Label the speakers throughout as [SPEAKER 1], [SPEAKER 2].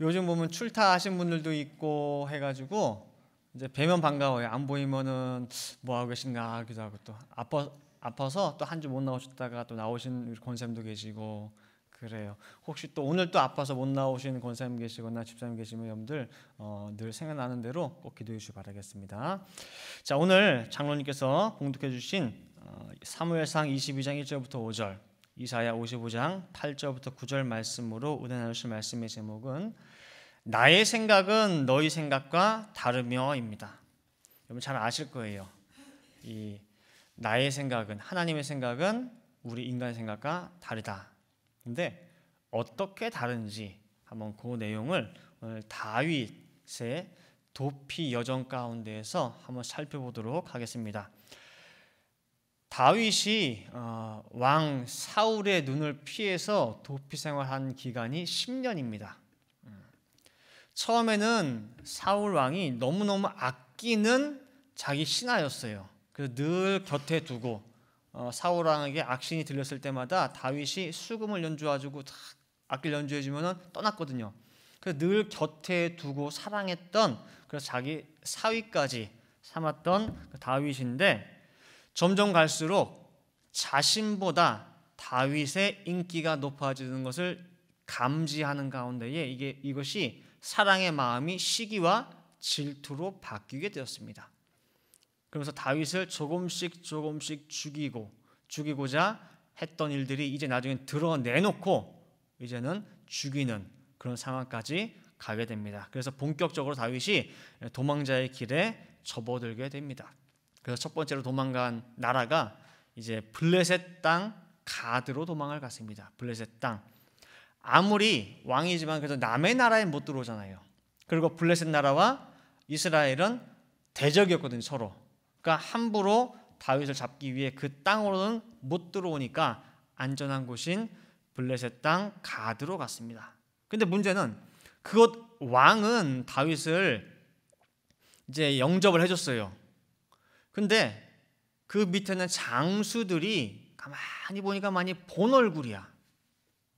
[SPEAKER 1] 요즘 보면 출타하신 분들도 있고 해가지고 이제 뵈면 반가워요. 안 보이면은 뭐 하고 계신가 하기도 하고, 또 아파서 또 한 주 못 나오셨다가 또 나오신 우리 권사님도 계시고 그래요. 혹시 또 오늘 또 아파서 못 나오신 권사님 계시거나 집사님 계시면 여러분들 늘 생각나는 대로 꼭 기도해 주시기 바라겠습니다. 자, 오늘 장로님께서 봉독해 주신 사무엘상 22장 1절부터 5절, 이사야 55장 8절부터 9절 말씀으로 은혜 나누실 말씀의 제목은 나의 생각은 너희 생각과 다르며입니다. 여러분 잘 아실 거예요. 이 나의 생각은, 하나님의 생각은 우리 인간의 생각과 다르다. 근데 어떻게 다른지 한번 그 내용을 오늘 다윗의 도피 여정 가운데에서 한번 살펴보도록 하겠습니다. 다윗이 왕 사울의 눈을 피해서 도피 생활한 기간이 10년입니다. 처음에는 사울 왕이 너무너무 아끼는 자기 신하였어요. 그래서 늘 곁에 두고 사울 왕에게 악신이 들렸을 때마다 다윗이 수금을 연주해주고 악기를 연주해주면 떠났거든요. 그래서 늘 곁에 두고 사랑했던, 그래서 자기 사위까지 삼았던 다윗인데, 점점 갈수록 자신보다 다윗의 인기가 높아지는 것을 감지하는 가운데에 이것이 사랑의 마음이 시기와 질투로 바뀌게 되었습니다. 그러면서 다윗을 조금씩 죽이고자 했던 일들이 이제 나중에 드러내놓고 이제는 죽이는 그런 상황까지 가게 됩니다. 그래서 본격적으로 다윗이 도망자의 길에 접어들게 됩니다. 그래서 첫 번째로 도망간 나라가 이제 블레셋 땅 가드로 도망을 갔습니다. 블레셋 땅. 아무리 왕이지만 그래도 남의 나라에 못 들어오잖아요. 그리고 블레셋 나라와 이스라엘은 대적이었거든요, 서로. 그러니까 함부로 다윗을 잡기 위해 그 땅으로는 못 들어오니까 안전한 곳인 블레셋 땅 가드로 갔습니다. 근데 문제는 그곳 왕은 다윗을 이제 영접을 해줬어요. 근데 그 밑에는 장수들이 가만히 보니까 많이 본 얼굴이야.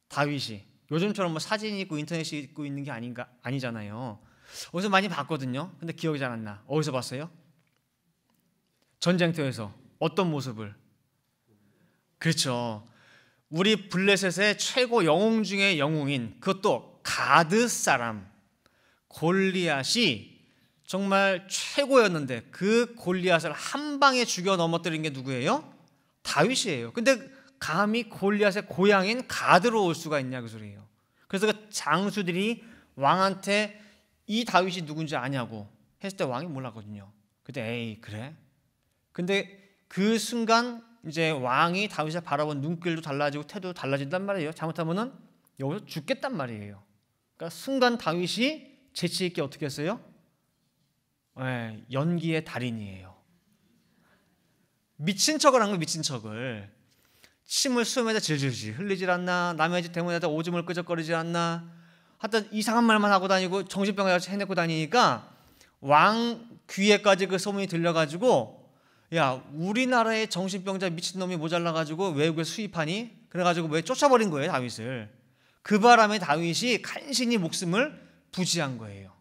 [SPEAKER 1] 다윗이 요즘처럼 뭐 사진이 있고 인터넷이 있고 있는 게 아니잖아요. 어디서 많이 봤거든요. 근데 기억이 잘 안 나. 어디서 봤어요? 전쟁터에서. 어떤 모습을? 그렇죠. 우리 블레셋의 최고 영웅 중에 영웅인, 그것도 가드 사람 골리앗이 정말 최고였는데 그 골리앗을 한 방에 죽여 넘어뜨린 게 누구예요? 다윗이에요. 근데 감히 골리앗의 고향인 가드로 올 수가 있냐 그 소리예요. 그래서 그 장수들이 왕한테 이 다윗이 누군지 아냐고 했을 때 왕이 몰랐거든요. 근데 에이 그래? 근데 그 순간 이제 왕이 다윗을 바라본 눈길도 달라지고 태도도 달라진단 말이에요. 잘못하면은 여기서 죽겠단 말이에요. 그러니까 순간 다윗이 재치 있게 어떻게 했어요? 연기의 달인이에요. 미친 척을 한 거예요. 미친 척을. 침을 수염에다 질질질 흘리질 않나, 남의 집 대문에다 오줌을 끄적거리질 않나, 하여튼 이상한 말만 하고 다니고 정신병같이 해내고 다니니까 왕 귀에까지 그 소문이 들려가지고, 야 우리나라에 정신병자 미친놈이 모자라가지고 외국에 수입하니? 그래가지고 왜 쫓아버린 거예요 다윗을. 그 바람에 다윗이 간신히 목숨을 부지한 거예요.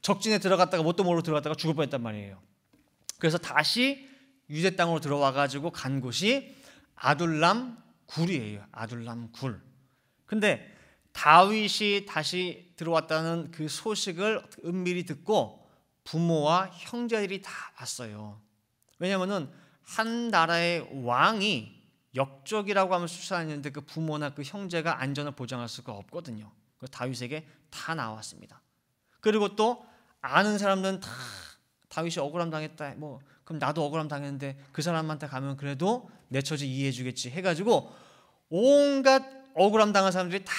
[SPEAKER 1] 적진에 들어갔다가 뭣도 모르고 들어갔다가 죽을 뻔했단 말이에요. 그래서 다시 유대 땅으로 들어와가지고 간 곳이 아둘람 굴이에요. 아둘람 굴. 근데 다윗이 다시 들어왔다는 그 소식을 은밀히 듣고 부모와 형제들이 다 왔어요. 왜냐하면은 한 나라의 왕이 역적이라고 하면 수사했는데 그 부모나 그 형제가 안전을 보장할 수가 없거든요. 그래서 다윗에게 다 나왔습니다. 그리고 또 아는 사람들은 다 다윗이 억울함 당했다. 뭐 그럼 나도 억울함 당했는데 그 사람한테 가면 그래도 내 처지 이해해 주겠지 해가지고 온갖 억울함 당한 사람들이 다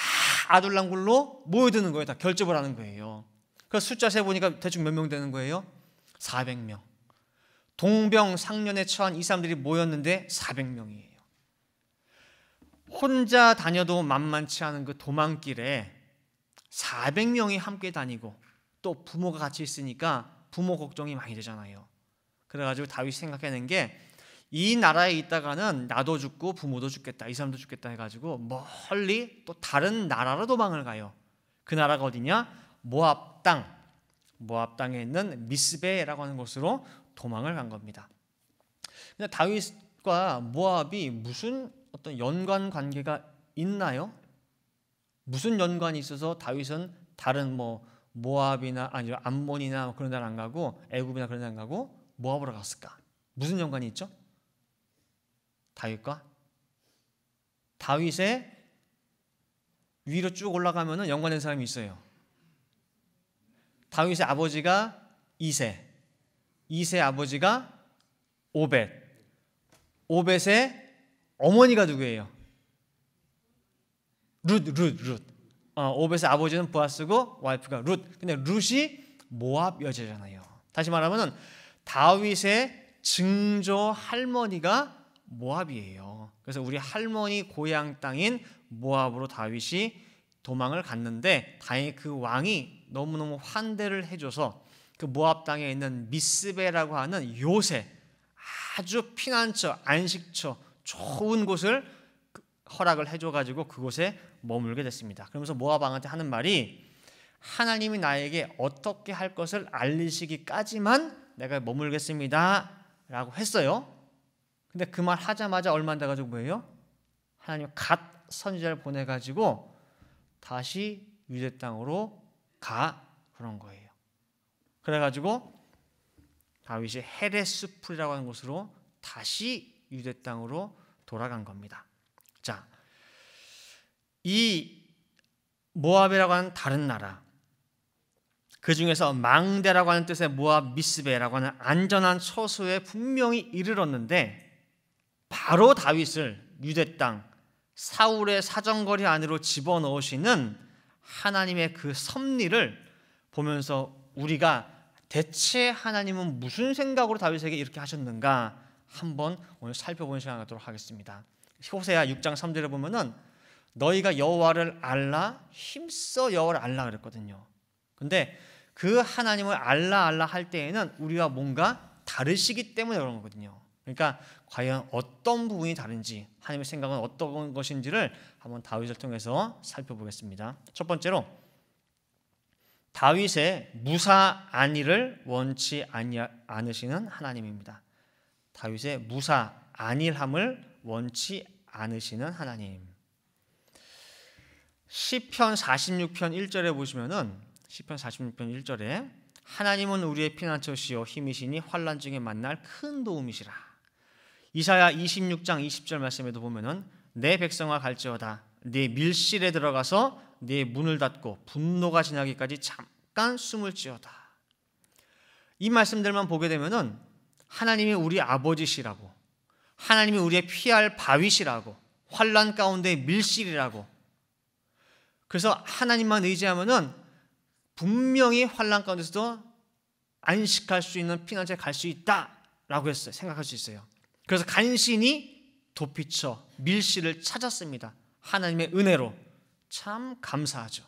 [SPEAKER 1] 아둘람 굴로 모여드는 거예요. 다 결집을 하는 거예요. 그래서 숫자 세보니까 대충 몇 명 되는 거예요? 400명. 동병상련에 처한 이 사람들이 모였는데 400명이에요. 혼자 다녀도 만만치 않은 그 도망길에 400명이 함께 다니고 또 부모가 같이 있으니까 부모 걱정이 많이 되잖아요. 그래가지고 다윗이 생각해낸 게 이 나라에 있다가는 나도 죽고 부모도 죽겠다, 이 사람도 죽겠다 해가지고 멀리 또 다른 나라로 도망을 가요. 그 나라가 어디냐? 모압 땅에 있는 미스베라고 하는 곳으로 도망을 간 겁니다. 근데 다윗과 모압이 무슨 어떤 연관 관계가 있나요? 무슨 연관이 있어서 다윗은 다른 모압이나 아니 암몬이나 그런 데를 안 가고 애굽이나 그런 데 안 가고 모압으로 갔을까? 무슨 연관이 있죠? 다윗의 위로 쭉 올라가면은 연관된 사람이 있어요. 다윗의 아버지가 이세 아버지가 오벳의 어머니가 누구예요? 룻. 오벳의 아버지는 보아스고 와이프가 룻. 근데 룻이 모압 여자잖아요. 다시 말하면은 다윗의 증조 할머니가 모압이에요. 그래서 우리 할머니 고향 땅인 모압으로 다윗이 도망을 갔는데 다행히 그 왕이 너무너무 환대를 해줘서 그 모압 땅에 있는 미스베라고 하는 요새 아주 피난처, 안식처, 좋은 곳을 허락을 해줘가지고 그곳에 머물게 됐습니다. 그러면서 모압 왕한테 하는 말이 하나님이 나에게 어떻게 할 것을 알리시기까지만 내가 머물겠습니다 라고 했어요. 근데 그 말 하자마자 얼마 안 돼가지고 뭐예요? 하나님 갓 선지자를 보내가지고 다시 유대 땅으로 가 그런 거예요. 그래가지고 다윗이 헤레스풀이라고 하는 곳으로 다시 유대 땅으로 돌아간 겁니다. 자, 이 모압이라고 하는 다른 나라, 그 중에서 망대라고 하는 뜻의 모압 미스베라고 하는 안전한 처소에 분명히 이르렀는데 바로 다윗을 유대 땅 사울의 사정거리 안으로 집어넣으시는 하나님의 그 섭리를 보면서 우리가 대체 하나님은 무슨 생각으로 다윗에게 이렇게 하셨는가 한번 오늘 살펴보는 시간을 갖도록 하겠습니다. 호세아 6장 3절에 보면은 너희가 여호와를 알라 힘써 여호와를 알라 그랬거든요. 근데 그 하나님을 알라 할 때에는 우리가 뭔가 다르시기 때문에 그런 거거든요. 그러니까 과연 어떤 부분이 다른지 하나님의 생각은 어떤 것인지를 한번 다윗을 통해서 살펴보겠습니다. 첫 번째로 다윗의 무사 안일을 원치 않으시는 하나님입니다. 다윗의 무사 안일함을 원치 않으시는 하나님. 시편 46편 1절에 보시면은 시편 46편 1절에 하나님은 우리의 피난처시요 힘이시니 환난 중에 만날 큰 도움이시라. 이사야 26장 20절 말씀에도 보면은 내 백성아 갈지어다 네 밀실에 들어가서 네 문을 닫고 분노가 지나기까지 잠깐 숨을 지어다. 이 말씀들만 보게 되면은 하나님이 우리 아버지시라고, 하나님이 우리의 피할 바위시라고, 환난 가운데 밀실이라고. 그래서 하나님만 의지하면은 분명히 환난 가운데서도 안식할 수 있는 피난처에 갈 수 있다라고 했어요. 생각할 수 있어요. 그래서 간신히 도피처 밀실을 찾았습니다. 하나님의 은혜로. 참 감사하죠.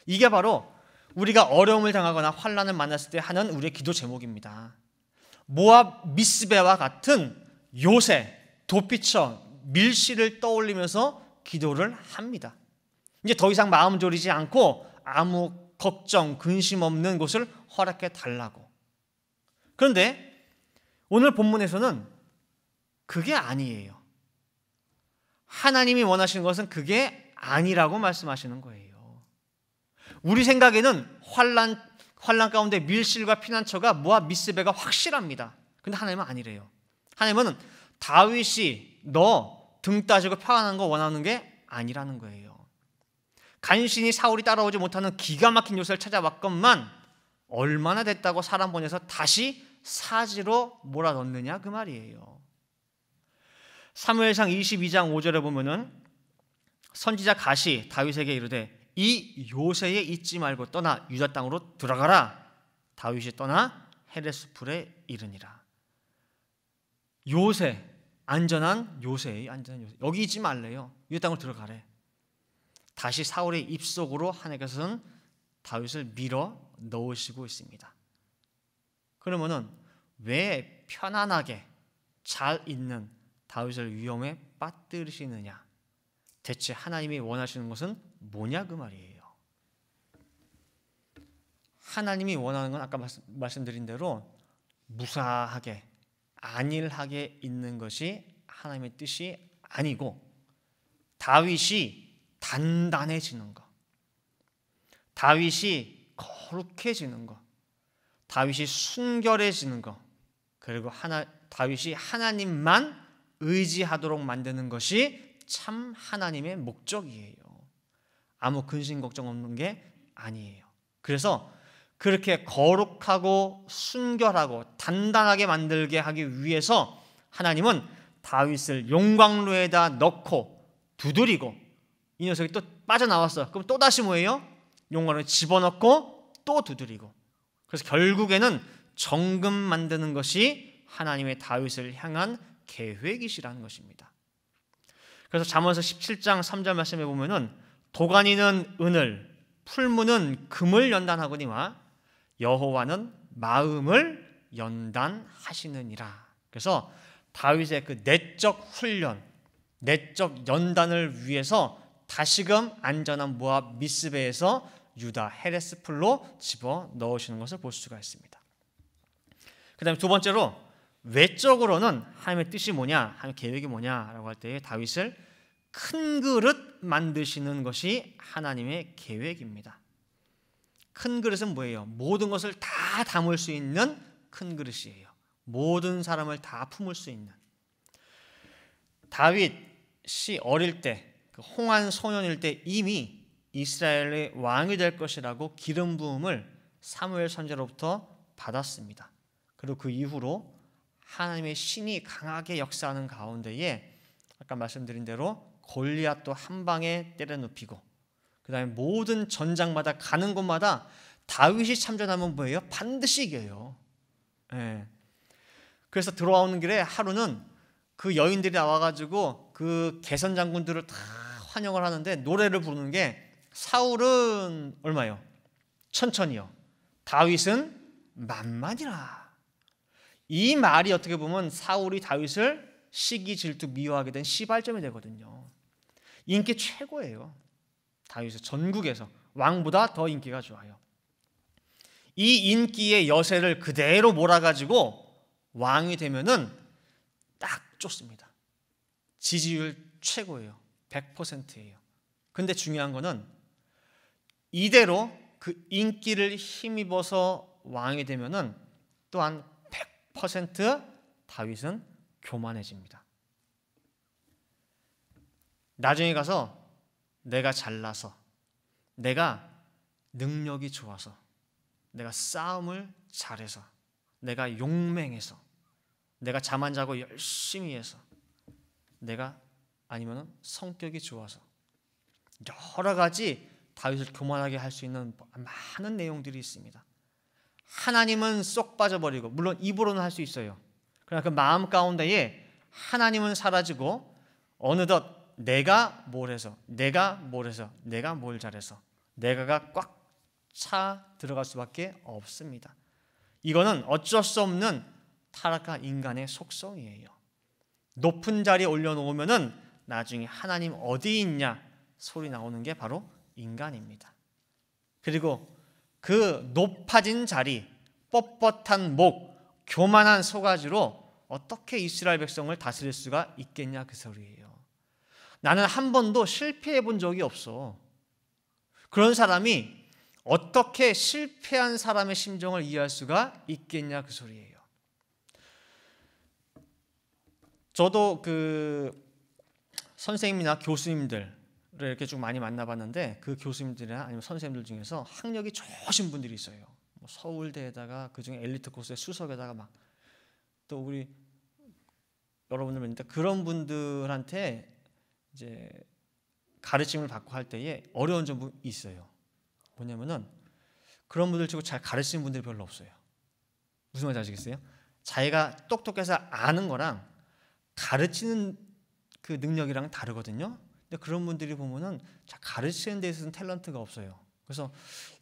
[SPEAKER 1] 이게 바로 우리가 어려움을 당하거나 환난을 만났을 때 하는 우리의 기도 제목입니다. 모압 미스베와 같은 요새 도피처 밀실을 떠올리면서 기도를 합니다. 이제 더 이상 마음 졸이지 않고 아무 걱정, 근심 없는 곳을 허락해 달라고. 그런데 오늘 본문에서는 그게 아니에요. 하나님이 원하시는 것은 그게 아니라고 말씀하시는 거예요. 우리 생각에는 환난 가운데 밀실과 피난처가 모압 미스베가 확실합니다. 근데 하나님은 아니래요. 하나님은 다윗이 너 등 따지고 평안한 거 원하는 게 아니라는 거예요. 간신히 사울이 따라오지 못하는 기가 막힌 요새를 찾아왔건만 얼마나 됐다고 사람 보내서 다시 사지로 몰아넣느냐 그 말이에요. 사무엘상 22장 5절에 보면은 선지자 갓이 다윗에게 이르되 이 요새에 있지 말고 떠나 유다 땅으로 들어가라. 다윗이 떠나 헤레스풀에 이르니라. 요새, 안전한 요새, 여기 있지 말래요. 유다 땅으로 들어가래. 다시 사울의 입속으로 하나님께서는 다윗을 밀어 넣으시고 있습니다. 그러면은 왜 편안하게 잘 있는 다윗을 위험에 빠뜨리시느냐? 대체 하나님이 원하시는 것은 뭐냐 그 말이에요. 하나님이 원하는 건 아까 말씀드린 대로 무사하게 안일하게 있는 것이 하나님의 뜻이 아니고 다윗이 단단해지는 것, 다윗이 거룩해지는 것, 다윗이 순결해지는 것, 그리고 다윗이 하나님만 의지하도록 만드는 것이 참 하나님의 목적이에요. 아무 근심 걱정 없는 게 아니에요. 그래서 그렇게 거룩하고 순결하고 단단하게 만들게 하기 위해서 하나님은 다윗을 용광로에다 넣고 두드리고, 이 녀석이 또 빠져나왔어. 그럼 또 다시 뭐예요? 용광로에 집어넣고 또 두드리고. 그래서 결국에는 정금 만드는 것이 하나님의 다윗을 향한 계획이시라는 것입니다. 그래서 잠언서 17장 3절 말씀에 보면은 도가니는 은을, 풀무는 금을 연단하거니와 여호와는 마음을 연단하시느니라. 그래서 다윗의 그 내적 훈련, 내적 연단을 위해서 다시금 안전한 모압 미스베에서 유다 헤레스풀로 집어 넣으시는 것을 볼 수가 있습니다. 그 다음에 두 번째로 외적으로는 하나님의 뜻이 뭐냐, 하나님의 계획이 뭐냐라고 할 때 다윗을 큰 그릇 만드시는 것이 하나님의 계획입니다. 큰 그릇은 뭐예요? 모든 것을 다 담을 수 있는 큰 그릇이에요. 모든 사람을 다 품을 수 있는. 다윗이 어릴 때, 홍한 소년일 때 이미 이스라엘의 왕이 될 것이라고 기름 부음을 사무엘 선지자로부터 받았습니다. 그리고 그 이후로 하나님의 신이 강하게 역사하는 가운데에 아까 말씀드린 대로 골리앗도 한 방에 때려 눕히고, 그 다음에 모든 전장마다 가는 곳마다 다윗이 참전하면 뭐예요? 반드시 이겨요. 예. 그래서 들어오는 길에 하루는 그 여인들이 나와가지고 그 개선 장군들을 다 환영을 하는데 노래를 부르는 게, 사울은 얼마요? 천천히요. 다윗은 만만이라. 이 말이 어떻게 보면 사울이 다윗을 시기 질투 미워하게 된 시발점이 되거든요. 인기 최고예요. 다윗은 전국에서 왕보다 더 인기가 좋아요. 이 인기의 여세를 그대로 몰아가지고 왕이 되면은 딱 좋습니다. 지지율 최고예요. 100%예요. 근데 중요한 거는 이대로 그 인기를 힘입어서 왕이 되면은 또한 100% 다윗은 교만해집니다. 나중에 가서 내가 잘나서, 내가 능력이 좋아서, 내가 싸움을 잘해서, 내가 용맹해서, 내가 잠 안 자고 열심히 해서, 내가 아니면 성격이 좋아서, 여러 가지 다윗을 교만하게 할 수 있는 많은 내용들이 있습니다. 하나님은 쏙 빠져버리고, 물론 입으로는 할 수 있어요. 그러나 그 마음 가운데에 하나님은 사라지고 어느덧 내가 뭘 해서, 내가 뭘 해서, 내가 뭘 잘해서, 내가가 꽉 차 들어갈 수밖에 없습니다. 이거는 어쩔 수 없는 타락한 인간의 속성이에요. 높은 자리에 올려놓으면은 나중에 하나님 어디 있냐 소리 나오는 게 바로 인간입니다. 그리고 그 높아진 자리, 뻣뻣한 목, 교만한 소가지로 어떻게 이스라엘 백성을 다스릴 수가 있겠냐 그 소리예요. 나는 한 번도 실패해 본 적이 없어. 그런 사람이 어떻게 실패한 사람의 심정을 이해할 수가 있겠냐 그 소리예요. 저도 그 선생님이나 교수님들을 이렇게 좀 많이 만나봤는데, 그 교수님들이나 아니면 선생님들 중에서 학력이 좋으신 분들이 있어요. 뭐 서울대에다가 그중에 엘리트 코스의 수석에다가 막, 또 우리 여러분들 뵙는데 그런 분들한테 이제 가르침을 받고 할 때에 어려운 점이 있어요. 뭐냐면은 그런 분들 치고 잘 가르치는 분들이 별로 없어요. 무슨 말인지 아시겠어요? 자기가 똑똑해서 아는 거랑 가르치는 그 능력이랑 다르거든요. 근데 그런 분들이 보면은 잘 가르치는 데 있어서는 탤런트가 없어요. 그래서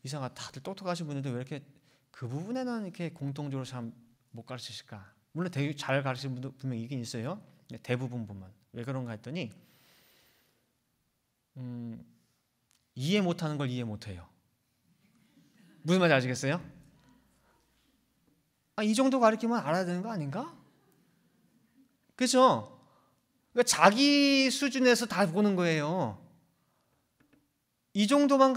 [SPEAKER 1] 이상하다, 다들 똑똑하신 분들도 왜 이렇게 그 부분에는 이렇게 공통적으로 잘 못 가르치실까? 물론 되게 잘 가르치는 분도 분명히 있긴 있어요. 대부분 보면 왜 그런가 했더니 이해 못하는 걸 이해 못해요. 무슨 말인지 아시겠어요? 이 정도 가르치면 알아야 되는 거 아닌가? 그렇죠? 그러니까 자기 수준에서 다 보는 거예요. 이 정도만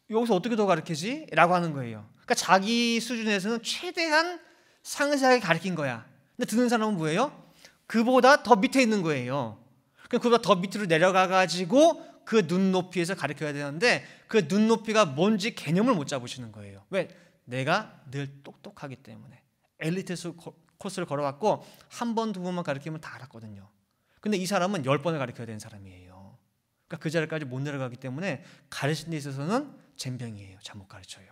[SPEAKER 1] 여기서 어떻게 더 가르치지? 라고 하는 거예요. 그러니까 자기 수준에서는 최대한 상세하게 가르친 거야. 근데 듣는 사람은 뭐예요? 그보다 더 밑에 있는 거예요. 그보다 더 밑으로 내려가가지고 그 눈높이에서 가르쳐야 되는데 그 눈높이가 뭔지 개념을 못 잡으시는 거예요. 왜? 내가 늘 똑똑하기 때문에. 엘리트 코스를 걸어왔고 한 번, 두 번만 가르치면 다 알았거든요. 근데 이 사람은 10번을 가르쳐야 되는 사람이에요. 그러니까 그 자리까지 못 내려가기 때문에 가르치는 데 있어서는 젬병이에요. 잘 못 가르쳐요.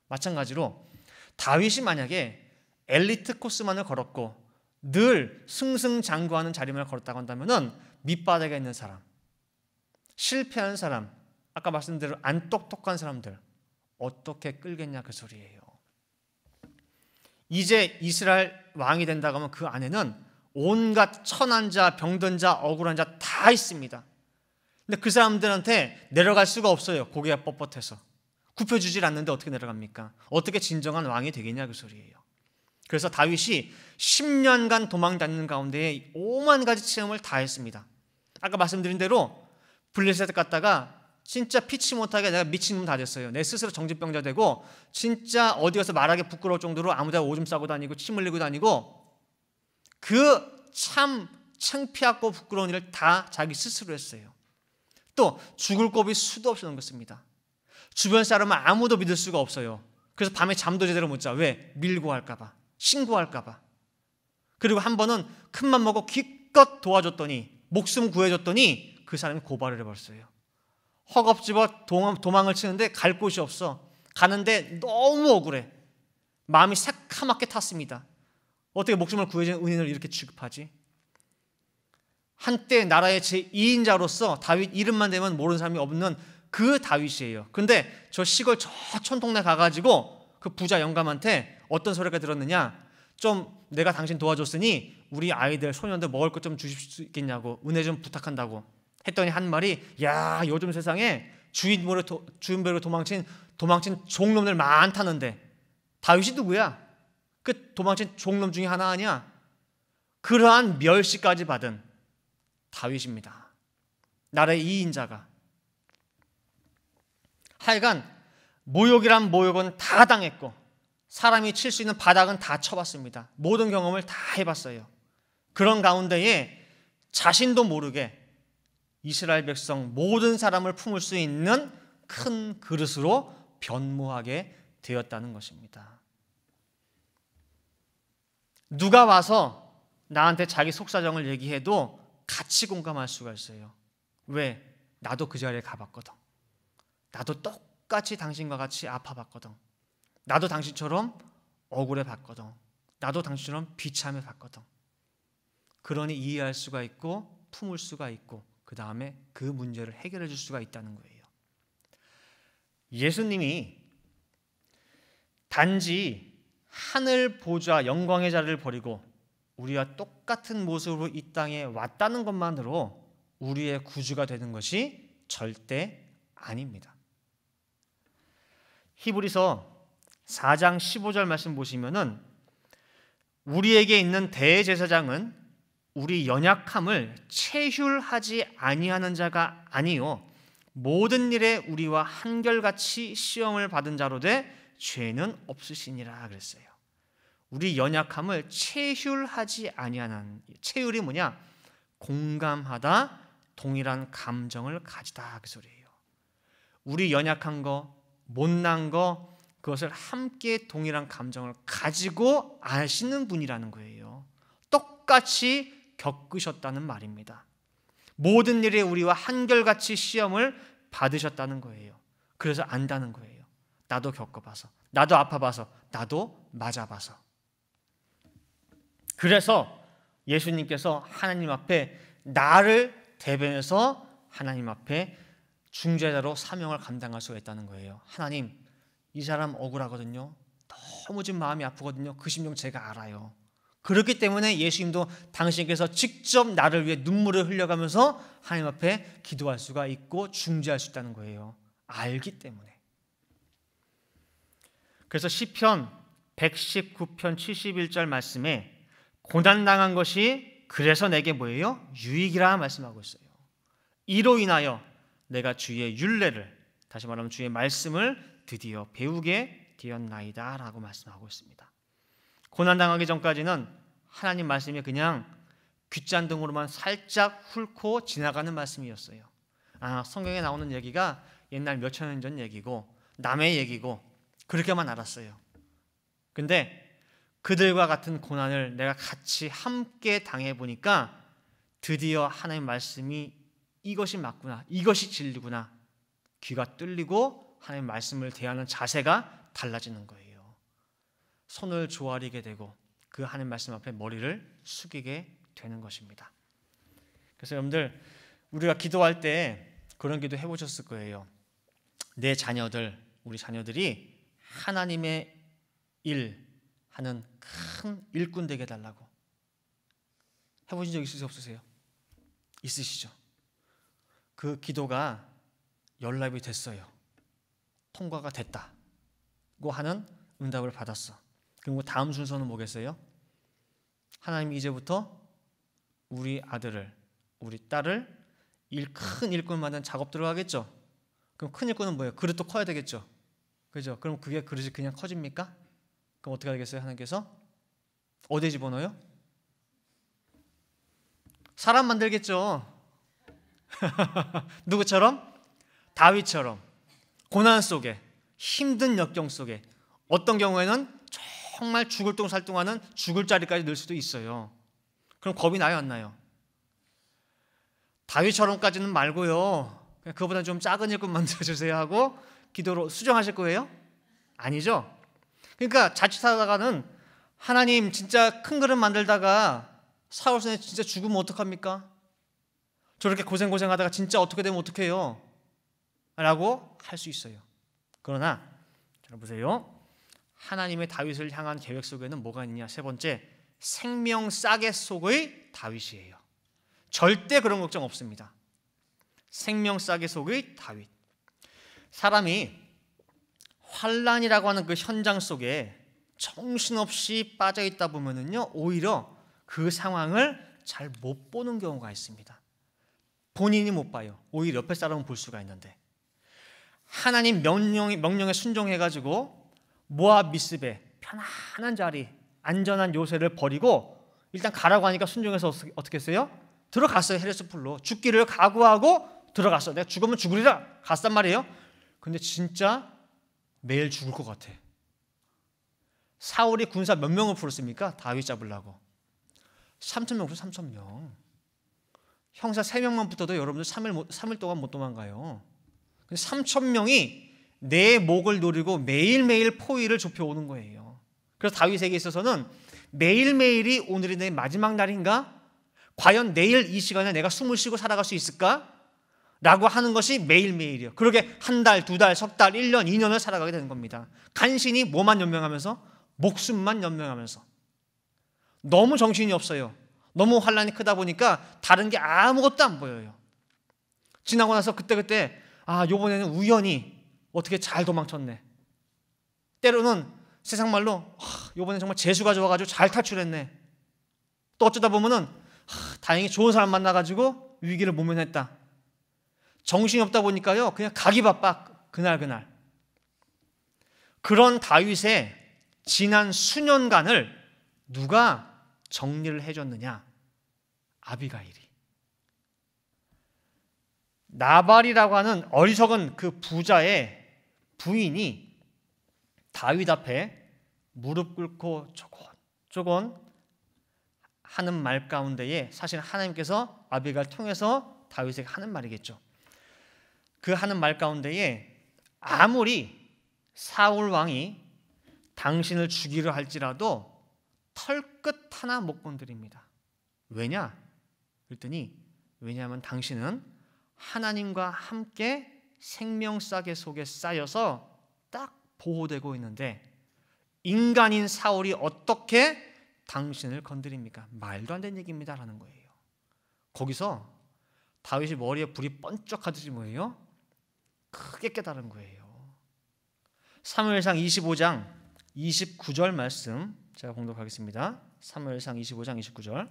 [SPEAKER 1] 마찬가지로 다윗이 만약에 엘리트 코스만을 걸었고 늘 승승장구하는 자리만 걸었다고 한다면 밑바닥에 있는 사람, 실패하는 사람, 아까 말씀드린 대로 안 똑똑한 사람들 어떻게 끌겠냐 그 소리예요. 이제 이스라엘 왕이 된다고 하면 그 안에는 온갖 천한 자, 병든 자, 억울한 자 다 있습니다. 근데 그 사람들한테 내려갈 수가 없어요. 고개가 뻣뻣해서. 굽혀주질 않는데 어떻게 내려갑니까? 어떻게 진정한 왕이 되겠냐 그 소리예요. 그래서 다윗이 10년간 도망 다니는 가운데 5만 가지 체험을 다 했습니다. 아까 말씀드린 대로 블레셋 갔다가 진짜 피치 못하게 내가 미친놈 다 됐어요. 내 스스로 정신병자 되고 진짜 어디 가서 말하기 부끄러울 정도로 아무데나 오줌 싸고 다니고 침 흘리고 다니고 그 참 창피하고 부끄러운 일을 다 자기 스스로 했어요. 또 죽을 고비 수도 없이 넘겼습니다. 주변 사람은 아무도 믿을 수가 없어요. 그래서 밤에 잠도 제대로 못 자. 왜? 밀고 할까 봐. 신고할까 봐. 그리고 한 번은 큰맘 먹고 기껏 도와줬더니 목숨 구해줬더니 그 사람이 고발을 해버렸어요. 허겁지겁 도망을 치는데 갈 곳이 없어. 가는데 너무 억울해. 마음이 새카맣게 탔습니다. 어떻게 목숨을 구해준 은인을 이렇게 취급하지? 한때 나라의 제2인자로서 다윗 이름만 대면 모르는 사람이 없는 그 다윗이에요. 근데 저 시골 저 촌동네 가가지고 그 부자 영감한테 어떤 소리가 들었느냐? 좀 내가 당신 도와줬으니 우리 아이들 소년들 먹을 것 좀 주실 수 있겠냐고 은혜 좀 부탁한다고 했더니 한 말이 야 요즘 세상에 주인배로 도망친 종놈들 많다는데 다윗이 누구야? 그 도망친 종놈 중에 하나 아니야? 그러한 멸시까지 받은 다윗입니다. 나라의 2인자가. 하여간 모욕이란 모욕은 다 당했고 사람이 칠 수 있는 바닥은 다 쳐봤습니다. 모든 경험을 다 해봤어요. 그런 가운데에 자신도 모르게 이스라엘 백성 모든 사람을 품을 수 있는 큰 그릇으로 변모하게 되었다는 것입니다. 누가 와서 나한테 자기 속사정을 얘기해도 같이 공감할 수가 있어요. 왜? 나도 그 자리에 가봤거든. 나도 똑같이 당신과 같이 아파봤거든. 나도 당신처럼 억울해봤거든. 나도 당신처럼 비참해봤거든. 그러니 이해할 수가 있고 품을 수가 있고 그 다음에 그 문제를 해결해 줄 수가 있다는 거예요. 예수님이 단지 하늘 보좌 영광의 자리를 버리고 우리와 똑같은 모습으로 이 땅에 왔다는 것만으로 우리의 구주가 되는 것이 절대 아닙니다. 히브리서 4장 15절 말씀 보시면은 우리에게 있는 대제사장은 우리 연약함을 체휼하지 아니하는 자가 아니요 모든 일에 우리와 한결같이 시험을 받은 자로 돼 죄는 없으시니라 그랬어요. 우리 연약함을 체휼하지 아니하는, 체휼이 뭐냐? 공감하다, 동일한 감정을 가지다 그 소리예요. 우리 연약한 거, 못난 거 그것을 함께 동일한 감정을 가지고 아시는 분이라는 거예요. 똑같이 겪으셨다는 말입니다. 모든 일에 우리와 한결같이 시험을 받으셨다는 거예요. 그래서 안다는 거예요. 나도 겪어봐서, 나도 아파봐서, 나도 맞아봐서. 그래서 예수님께서 하나님 앞에 나를 대변해서 하나님 앞에 중재자로 사명을 감당할 수가 있다는 거예요. 하나님, 이 사람 억울하거든요. 너무 지금 마음이 아프거든요. 그 심정 제가 알아요. 그렇기 때문에 예수님도 당신께서 직접 나를 위해 눈물을 흘려가면서 하나님 앞에 기도할 수가 있고 중재할 수 있다는 거예요. 알기 때문에. 그래서 시편 119편 71절 말씀에 고난당한 것이 그래서 내게 뭐예요? 유익이라 말씀하고 있어요. 이로 인하여 내가 주의 율례를, 다시 말하면 주의 말씀을 드디어 배우게 되었나이다 라고 말씀하고 있습니다. 고난당하기 전까지는 하나님 말씀이 그냥 귓잔등으로만 살짝 훑고 지나가는 말씀이었어요. 성경에 나오는 얘기가 옛날 몇천 년 전 얘기고 남의 얘기고 그렇게만 알았어요. 근데 그들과 같은 고난을 내가 같이 함께 당해보니까 드디어 하나님 말씀이 이것이 맞구나, 이것이 진리구나, 귀가 뚫리고 하나님 말씀을 대하는 자세가 달라지는 거예요. 손을 조아리게 되고 그 하나님 말씀 앞에 머리를 숙이게 되는 것입니다. 그래서 여러분들, 우리가 기도할 때 그런 기도 해보셨을 거예요. 내 자녀들, 우리 자녀들이 하나님의 일 하는 큰 일꾼 되게 해달라고 해보신 적 있으세요, 없으세요? 있으시죠? 그 기도가 연락이 됐어요. 통과가 됐다고 하는 응답을 받았어. 그리고 다음 순서는 뭐겠어요? 하나님이 이제부터 우리 아들을, 우리 딸을 큰 일꾼 만든 작업 들어가겠죠? 그럼 큰 일꾼은 뭐예요? 그릇도 커야 되겠죠? 그죠? 그럼 그게 그릇이 그냥 커집니까? 그럼 어떻게 하겠어요? 하나님께서 어디에 집어넣어요? 사람 만들겠죠. 누구처럼? 다윗처럼 고난 속에, 힘든 역경 속에, 어떤 경우에는 정말 죽을 똥 살 똥하는 죽을 자리까지 늘 수도 있어요. 그럼 겁이 나요, 안 나요? 다윗처럼까지는 말고요, 그보다 좀 작은 일꾼 만들어주세요 하고 기도로 수정하실 거예요? 아니죠. 그러니까 자칫하다가는 하나님 진짜 큰 그릇 만들다가 사울선에 진짜 죽으면 어떡합니까? 저렇게 고생하다가 진짜 어떻게 되면 어떡해요? 라고 할 수 있어요. 그러나 자 보세요. 하나님의 다윗을 향한 계획 속에는 뭐가 있냐? 세 번째, 생명 싸개 속의 다윗이에요. 절대 그런 걱정 없습니다. 생명 싸개 속의 다윗. 사람이 환난이라고 하는 그 현장 속에 정신없이 빠져 있다 보면은요, 오히려 그 상황을 잘 못 보는 경우가 있습니다. 본인이 못 봐요. 오히려 옆에 사람은 볼 수가 있는데, 하나님 명령에 순종해가지고 모압 미스베 편안한 자리, 안전한 요새를 버리고 일단 가라고 하니까 순종해서 어떻게 했어요? 들어갔어요. 헤레스 풀로 죽기를 각오하고 들어갔어. 내가 죽으면 죽으리라 갔단 말이에요. 근데 진짜 매일 죽을 것 같아. 사울이 군사 몇 명을 풀었습니까? 다윗 잡으려고 3,000명, 3,000명. 형사 3명만 붙어도 여러분들 3일 동안 못 도망가요. 3,000명이 내 목을 노리고 매일매일 포위를 좁혀오는 거예요. 그래서 다윗에게 있어서는 매일매일이 오늘이 내 마지막 날인가? 과연 내일 이 시간에 내가 숨을 쉬고 살아갈 수 있을까? 라고 하는 것이 매일매일이에요. 그러게 한 달, 두 달, 석 달, 1년, 2년을 살아가게 되는 겁니다. 간신히 뭐만 연명하면서? 목숨만 연명하면서. 너무 정신이 없어요. 너무 환난이 크다 보니까 다른 게 아무것도 안 보여요. 지나고 나서 그때 요번에는 우연히 어떻게 잘 도망쳤네. 때로는 세상 말로 요번엔 정말 재수가 좋아가지고 잘 탈출했네. 또 어쩌다 보면은 다행히 좋은 사람 만나가지고 위기를 모면했다. 정신이 없다 보니까요, 그냥 가기 바빠, 그날. 그런 다윗의 지난 수년간을 누가 정리를 해줬느냐? 아비가일이. 나발이라고 하는 어리석은 그 부자의 부인이 다윗 앞에 무릎 꿇고 조곤 하는 말 가운데에 사실 하나님께서 아비가일 통해서 다윗에게 하는 말이겠죠. 그 하는 말 가운데에 아무리 사울 왕이 당신을 죽이려 할지라도 털끝 하나 못 건드립니다. 왜냐? 그랬더니 왜냐하면 당신은 하나님과 함께 생명싸개 속에 쌓여서 딱 보호되고 있는데 인간인 사울이 어떻게 당신을 건드립니까? 말도 안 되는 얘기입니다 라는 거예요. 거기서 다윗이 머리에 불이 번쩍하듯이 뭐예요? 크게 깨달은 거예요. 사무엘상 25장 29절 말씀 제가 봉독하겠습니다. 사무엘상 25장 29절.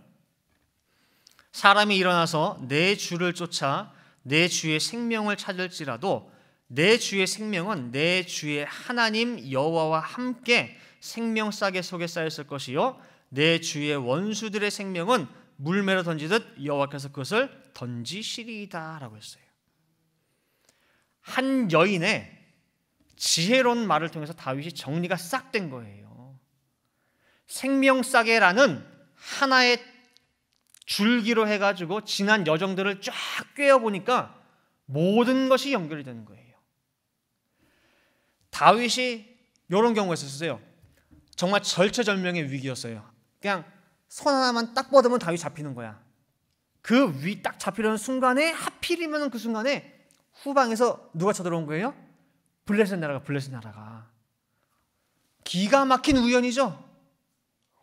[SPEAKER 1] 사람이 일어나서 내 주를 쫓아 내 주의 생명을 찾을지라도 내 주의 생명은 내 주의 하나님 여호와와 함께 생명싸개 속에 쌓였을 것이요 내 주의 원수들의 생명은 물매로 던지듯 여호와께서 그것을 던지시리이다 라고 했어요. 한 여인의 지혜로운 말을 통해서 다윗이 정리가 싹 된 거예요. 생명싸개라는 하나의 줄기로 해가지고 지난 여정들을 쫙 꿰어보니까 모든 것이 연결이 되는 거예요. 다윗이 이런 경우가 있었어요. 정말 절체절명의 위기였어요. 그냥 손 하나만 딱 뻗으면 다윗이 잡히는 거야. 그 위 딱 잡히려는 순간에 하필이면 그 순간에 후방에서 누가 쳐들어온 거예요? 블레셋 나라가. 기가 막힌 우연이죠.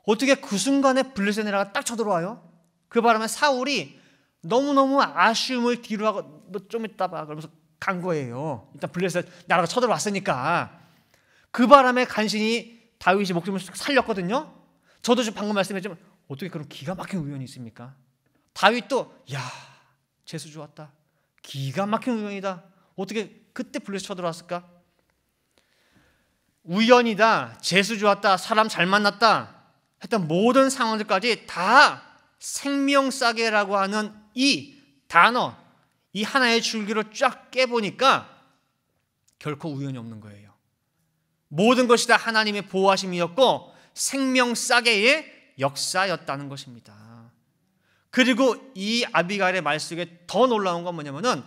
[SPEAKER 1] 어떻게 그 순간에 블레셋 나라가 딱 쳐들어와요? 그 바람에 사울이 너무너무 아쉬움을 뒤로 하고 너 좀 이따 봐 그러면서 간 거예요. 일단 블레셋 나라가 쳐들어왔으니까. 그 바람에 간신히 다윗이 목숨을 살렸거든요. 저도 지금 방금 말씀했지만 어떻게 그런 기가 막힌 우연이 있습니까? 다윗도 야 재수 좋았다. 기가 막힌 우연이다. 어떻게 그때 블레셋 쳐들어왔을까? 우연이다. 재수 좋았다. 사람 잘 만났다. 했던 모든 상황들까지 다 생명싸개라고 하는 이 단어, 이 하나의 줄기로 쫙 깨보니까 결코 우연이 없는 거예요. 모든 것이 다 하나님의 보호하심이었고 생명싸개의 역사였다는 것입니다. 그리고 이 아비가일의 말 속에 더 놀라운 건 뭐냐면은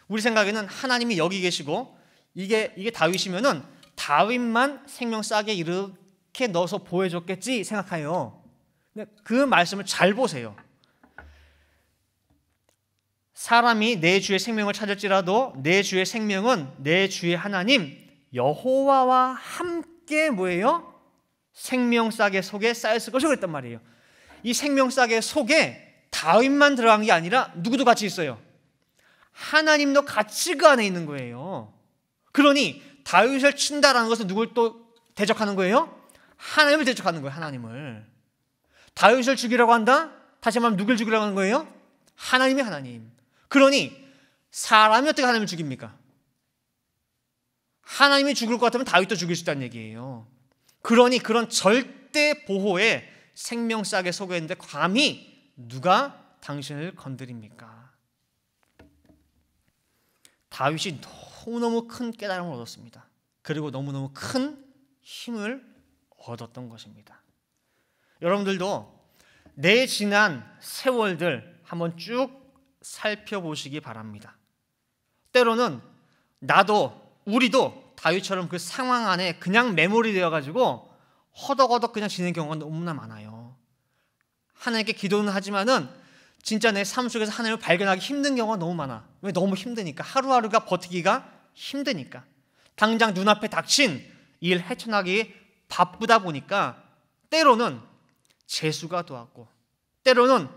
[SPEAKER 1] 우리 생각에는 하나님이 여기 계시고 이게 다윗이면은 다윗만 생명싸개 이렇게 넣어서 보여줬겠지 생각해요. 근데 그 말씀을 잘 보세요. 사람이 내 주의 생명을 찾을지라도 내 주의 생명은 내 주의 하나님 여호와와 함께 뭐예요? 생명싸개 속에 쌓였을 것이라고 그랬단 말이에요. 이 생명싸개 속에 다윗만 들어간 게 아니라 누구도 같이 있어요. 하나님도 같이 그 안에 있는 거예요. 그러니 다윗을 친다라는 것은 누굴 또 대적하는 거예요? 하나님을 대적하는 거예요. 하나님을. 다윗을 죽이라고 한다? 다시 말하면 누굴 죽이라고 하는 거예요? 하나님이 하나님. 그러니 사람이 어떻게 하나님을 죽입니까? 하나님이 죽을 것 같으면 다윗도 죽일 수 있다는 얘기예요. 그러니 그런 절대 보호에 생명싸개 속에 있는데 감히 누가 당신을 건드립니까? 다윗이 너무너무 큰 깨달음을 얻었습니다. 그리고 너무너무 큰 힘을 얻었던 것입니다. 여러분들도 내 지난 세월들 한번 쭉 살펴보시기 바랍니다. 때로는 나도 우리도 다윗처럼 그 상황 안에 그냥 매몰이 되어가지고 허덕허덕 그냥 지내는 경우가 너무나 많아요. 하나님께 기도는 하지만은 진짜 내 삶 속에서 하나님을 발견하기 힘든 경우가 너무 많아. 왜? 너무 힘드니까. 하루하루가 버티기가 힘드니까. 당장 눈앞에 닥친 일 헤쳐나기 바쁘다 보니까 때로는 재수가 도왔고 때로는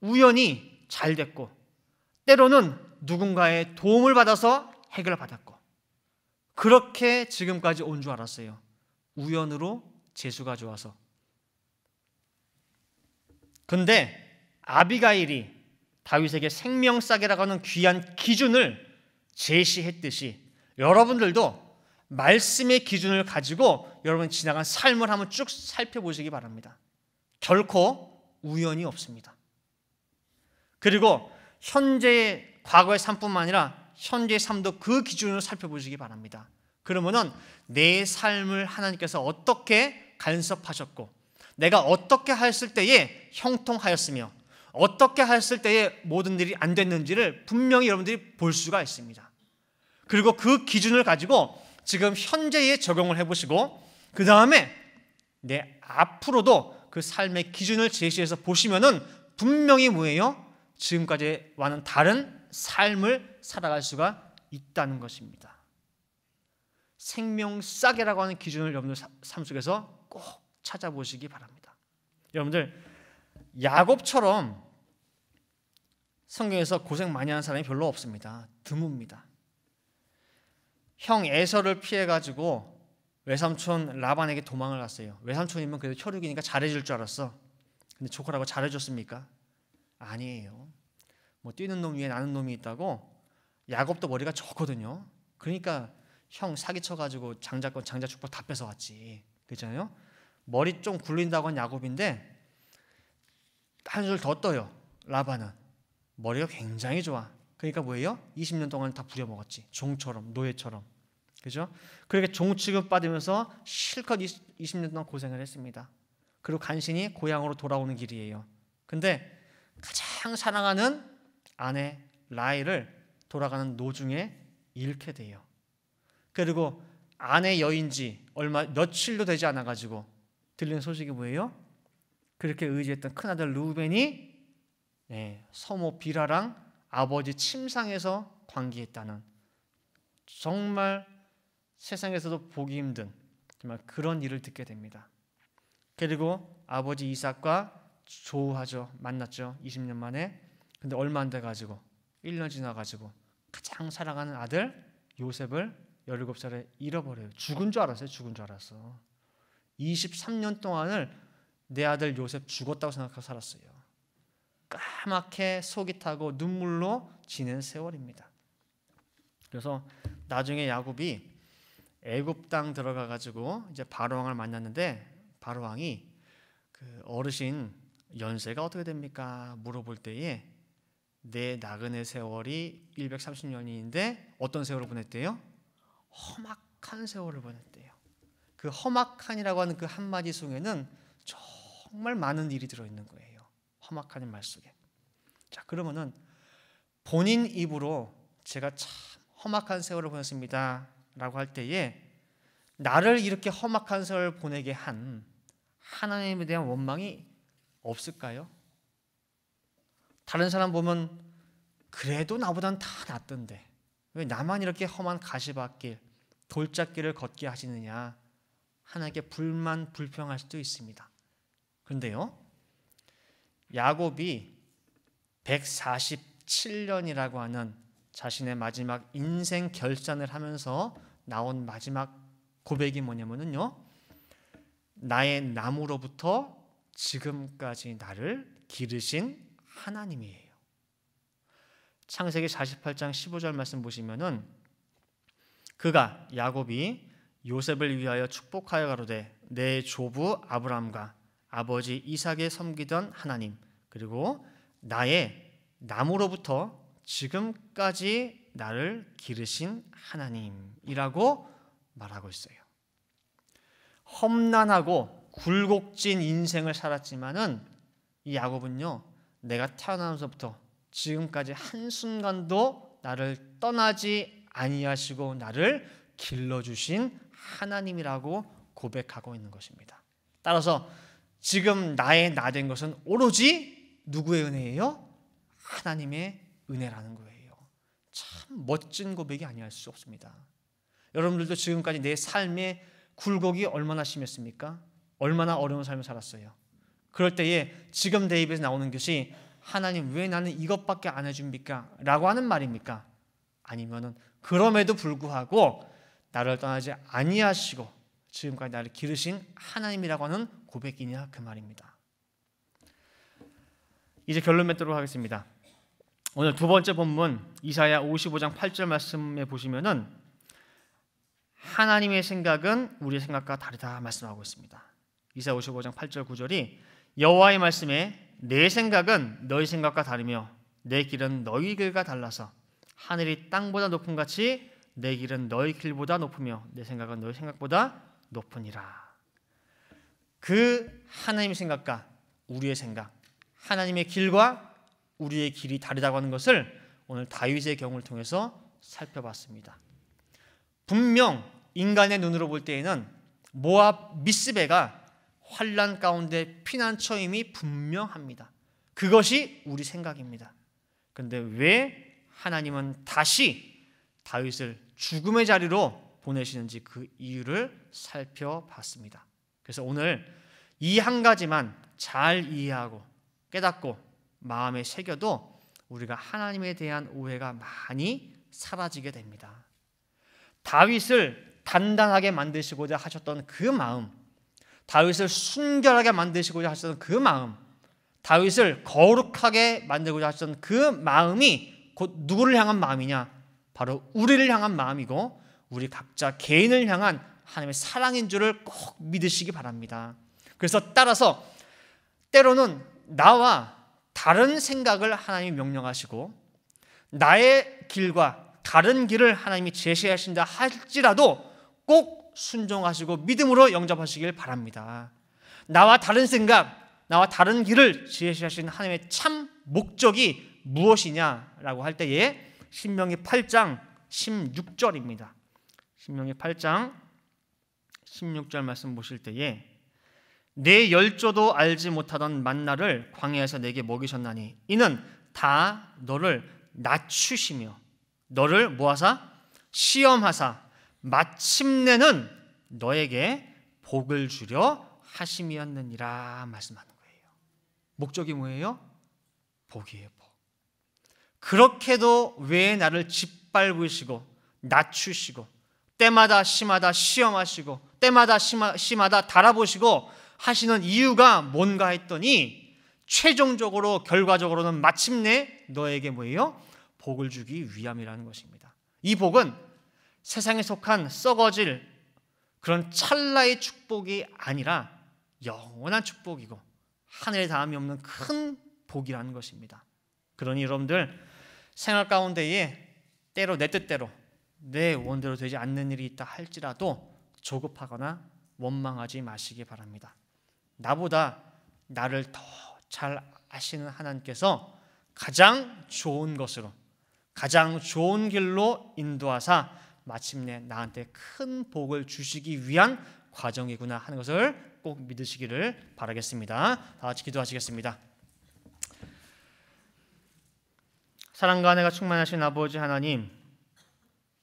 [SPEAKER 1] 우연히 잘 됐고 때로는 누군가의 도움을 받아서 해결을 받았고 그렇게 지금까지 온 줄 알았어요. 우연으로 재수가 좋아서. 근데 아비가일이 다윗에게 생명싸개라고 하는 귀한 기준을 제시했듯이 여러분들도 말씀의 기준을 가지고 여러분 지나간 삶을 한번 쭉 살펴보시기 바랍니다. 결코 우연이 없습니다. 그리고 현재의 과거의 삶뿐만 아니라 현재의 삶도 그 기준으로 살펴보시기 바랍니다. 그러면은 내 삶을 하나님께서 어떻게 간섭하셨고 내가 어떻게 했을 때에 형통하였으며 어떻게 했을 때에 모든 일이 안 됐는지를 분명히 여러분들이 볼 수가 있습니다. 그리고 그 기준을 가지고 지금 현재에 적용을 해보시고 그 다음에 내 앞으로도 그 삶의 기준을 제시해서 보시면은 분명히 뭐예요? 지금까지와는 다른 삶을 살아갈 수가 있다는 것입니다. 생명싸개라고 하는 기준을 여러분들 삶 속에서 꼭 찾아보시기 바랍니다. 여러분들 야곱처럼 성경에서 고생 많이 하는 사람이 별로 없습니다. 드뭅니다. 형 에서를 피해가지고 외삼촌 라반에게 도망을 갔어요. 외삼촌이면 그래도 혈육이니까 잘해줄 줄 알았어. 근데 조카라고 잘해줬습니까? 아니에요. 뭐 뛰는 놈 위에 나는 놈이 있다고. 야곱도 머리가 좋거든요. 그러니까 형 사기쳐가지고 장자권 장자축복 다 뺏어왔지. 그렇잖아요. 머리 좀 굴린다고 한 야곱인데 한 줄 더 떠요. 라반은 머리가 굉장히 좋아. 그러니까 뭐예요? 20년 동안 다 부려먹었지. 종처럼, 노예처럼. 그죠? 그렇게 종 취급받으면서 실컷 20년 동안 고생을 했습니다. 그리고 간신히 고향으로 돌아오는 길이에요. 근데 가장 사랑하는 아내 라헬을 돌아가는 도중에 잃게 돼요. 그리고 아내 여인지 얼마 며칠도 되지 않아 가지고 들리는 소식이 뭐예요? 그렇게 의지했던 큰아들 루벤이 서모 비라랑 아버지 침상에서 관계했다는, 정말 세상에서도 보기 힘든 정말 그런 일을 듣게 됩니다. 그리고 아버지 이삭과 조우하죠. 만났죠. 20년 만에. 근데 얼마 안 돼 가지고 1년 지나 가지고 가장 사랑하는 아들 요셉을 17살에 잃어버려요. 죽은 줄 알았어요. 죽은 줄 알았어. 23년 동안을 내 아들 요셉 죽었다고 생각하고 살았어요. 까맣게 속이 타고 눈물로 지낸 세월입니다. 그래서 나중에 야곱이 애굽 땅 들어가 가지고 이제 바로 왕을 만났는데, 바로 왕이 그 어르신 연세가 어떻게 됩니까? 물어볼 때에 내 나그네 세월이 130년인데 어떤 세월을 보냈대요? 험악한 세월을 보냈대요. 그 험악한이라고 하는 그 한마디 속에는 정말 많은 일이 들어있는 거예요. 험악한 말 속에. 자, 그러면은 본인 입으로 제가 참 험악한 세월을 보냈습니다 라고 할 때에 나를 이렇게 험악한 세월을 보내게 한 하나님에 대한 원망이 없을까요? 다른 사람 보면 그래도 나보단 다 낫던데 왜 나만 이렇게 험한 가시밭길, 돌짝길을 걷게 하시느냐, 하나님께 불만 불평할 수도 있습니다. 그런데요, 야곱이 147년이라고 하는 자신의 마지막 인생 결산을 하면서 나온 마지막 고백이 뭐냐면요, 나의 남으로부터 지금까지 나를 기르신 하나님이에요. 창세기 48장 15절 말씀 보시면은 그가 야곱이 요셉을 위하여 축복하여 가로되 내 조부 아브라함과 아버지 이삭에 섬기던 하나님, 그리고 나의 남으로부터 지금까지 나를 기르신 하나님이라고 말하고 있어요. 험난하고 굴곡진 인생을 살았지만은 이 야곱은요, 내가 태어나면서부터 지금까지 한순간도 나를 떠나지 아니하시고 나를 길러주신 하나님이라고 고백하고 있는 것입니다. 따라서 지금 나의 나 된 것은 오로지 누구의 은혜예요? 하나님의 은혜라는 거예요. 참 멋진 고백이 아니할 수 없습니다. 여러분들도 지금까지 내 삶의 굴곡이 얼마나 심했습니까? 얼마나 어려운 삶을 살았어요. 그럴 때에 지금 내 입에서 나오는 것이 하나님 왜 나는 이것밖에 안 해줍니까? 라고 하는 말입니까? 아니면은 그럼에도 불구하고 나를 떠나지 아니하시고 지금까지 나를 기르신 하나님이라고 하는 고백이냐 그 말입니다. 이제 결론 맺도록 하겠습니다. 오늘 두 번째 본문 이사야 55장 8절 말씀에 보시면은 하나님의 생각은 우리의 생각과 다르다 말씀하고 있습니다. 이사야 55장 8절 9절이 여호와의 말씀에 내 생각은 너희 생각과 다르며 내 길은 너희 길과 달라서 하늘이 땅보다 높음 같이 내 길은 너희 길보다 높으며 내 생각은 너희 생각보다 높으니라. 그 하나님의 생각과 우리의 생각, 하나님의 길과 우리의 길이 다르다고 하는 것을 오늘 다윗의 경우를 통해서 살펴봤습니다. 분명 인간의 눈으로 볼 때에는 모압 미스베가 환난 가운데 피난처임이 분명합니다. 그것이 우리 생각입니다. 그런데 왜 하나님은 다시 다윗을 죽음의 자리로 보내시는지 그 이유를 살펴봤습니다. 그래서 오늘 이 한 가지만 잘 이해하고 깨닫고 마음에 새겨도 우리가 하나님에 대한 오해가 많이 사라지게 됩니다. 다윗을 단단하게 만드시고자 하셨던 그 마음, 다윗을 순결하게 만드시고자 하셨던 그 마음, 다윗을 거룩하게 만들고자 하셨던 그 마음이 곧 누구를 향한 마음이냐? 바로 우리를 향한 마음이고 우리 각자 개인을 향한 하나님의 사랑인 줄을 꼭 믿으시기 바랍니다. 그래서 따라서 때로는 나와 다른 생각을 하나님이 명령하시고 나의 길과 다른 길을 하나님이 제시하신다 할지라도 꼭 순종하시고 믿음으로 영접하시길 바랍니다. 나와 다른 생각, 나와 다른 길을 제시하신 하나님의 참 목적이 무엇이냐라고 할 때에 신명기 8장 16절입니다. 신명기 8장 16절 말씀 보실 때에 내 열조도 알지 못하던 만나를 광야에서 내게 먹이셨나니 이는 다 너를 낮추시며 너를 뭐하사? 시험하사 마침내는 너에게 복을 주려 하심이었느니라 말씀하는 거예요. 목적이 뭐예요? 복이에요. 복. 그렇게도 왜 나를 짓밟으시고 낮추시고 때마다 심하다 시험하시고 때마다 심하다 달아보시고 하시는 이유가 뭔가 했더니 최종적으로 결과적으로는 마침내 너에게 뭐예요? 복을 주기 위함이라는 것입니다. 이 복은 세상에 속한 썩어질 그런 찰나의 축복이 아니라 영원한 축복이고 하늘에 닿음이 없는 큰 복이라는 것입니다. 그러니 여러분들 생활 가운데에 때로 내 뜻대로 내 원대로 되지 않는 일이 있다 할지라도 조급하거나 원망하지 마시기 바랍니다. 나보다 나를 더 잘 아시는 하나님께서 가장 좋은 것으로 가장 좋은 길로 인도하사 마침내 나한테 큰 복을 주시기 위한 과정이구나 하는 것을 꼭 믿으시기를 바라겠습니다. 다 같이 기도하시겠습니다. 사랑과 은혜가 충만하신 아버지 하나님,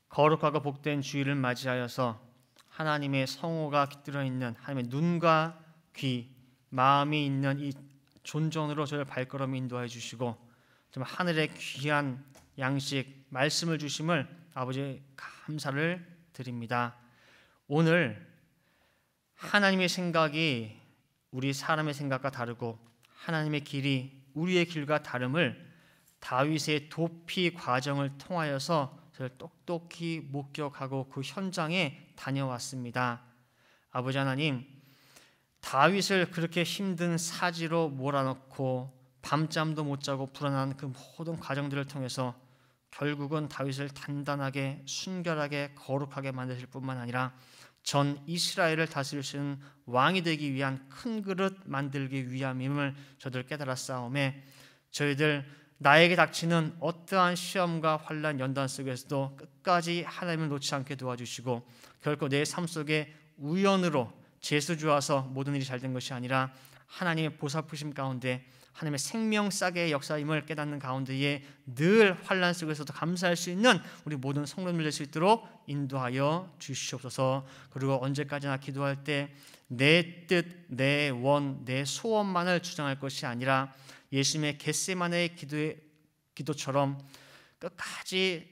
[SPEAKER 1] 거룩하고 복된 주일을 맞이하여서 하나님의 성호가 깃들어 있는 하나님의 눈과 귀, 마음이 있는 이 존전으로 저를 발걸음 인도해 주시고 정말 하늘의 귀한 양식 말씀을 주심을 아버지 감사를 드립니다. 오늘 하나님의 생각이 우리 사람의 생각과 다르고 하나님의 길이 우리의 길과 다름을 다윗의 도피 과정을 통하여서 저를 똑똑히 목격하고 그 현장에 다녀왔습니다. 아버지 하나님, 다윗을 그렇게 힘든 사지로 몰아넣고 밤잠도 못 자고 불안한 그 모든 과정들을 통해서 결국은 다윗을 단단하게 순결하게 거룩하게 만드실 뿐만 아니라 전 이스라엘을 다스리시는 왕이 되기 위한 큰 그릇 만들기 위함임을 저들 깨달았사오매 저희들 나에게 닥치는 어떠한 시험과 환난 연단 속에서도 끝까지 하나님을 놓지 않게 도와주시고 결코 내 삶 속에 우연으로 재수 좋아서 모든 일이 잘 된 것이 아니라 하나님의 보살피심 가운데 하나님의 생명싸게의 역사임을 깨닫는 가운데에 늘 환난 속에서도 감사할 수 있는 우리 모든 성도님들 될 수 있도록 인도하여 주시옵소서. 그리고 언제까지나 기도할 때 내 뜻, 내 원, 내 소원만을 주장할 것이 아니라 예수님의 겟세마네의 기도처럼 끝까지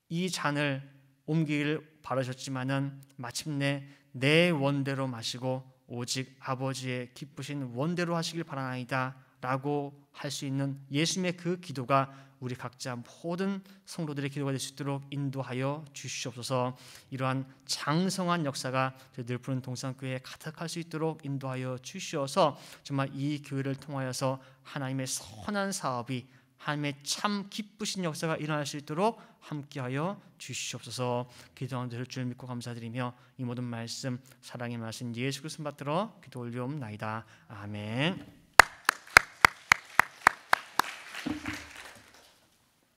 [SPEAKER 1] 이 잔을 옮기기를 바라셨지만은 마침내 내 원대로 마시고 오직 아버지의 기쁘신 원대로 하시길 바라나이다 라고 할 수 있는 예수님의 그 기도가 우리 각자 모든 성도들의 기도가 될 수 있도록 인도하여 주시옵소서. 이러한 장성한 역사가 늘 푸른 동산교회에 가득할 수 있도록 인도하여 주시어서 정말 이 교회를 통하여서 하나님의 선한 사업이 하나님의 참 기쁘신 역사가 일어날 수 있도록 함께하여 주시옵소서. 기도하는 될 줄 믿고 감사드리며 이 모든 말씀 사랑의 말씀 예수 그리스도 받들어 기도 올리옵나이다. 아멘.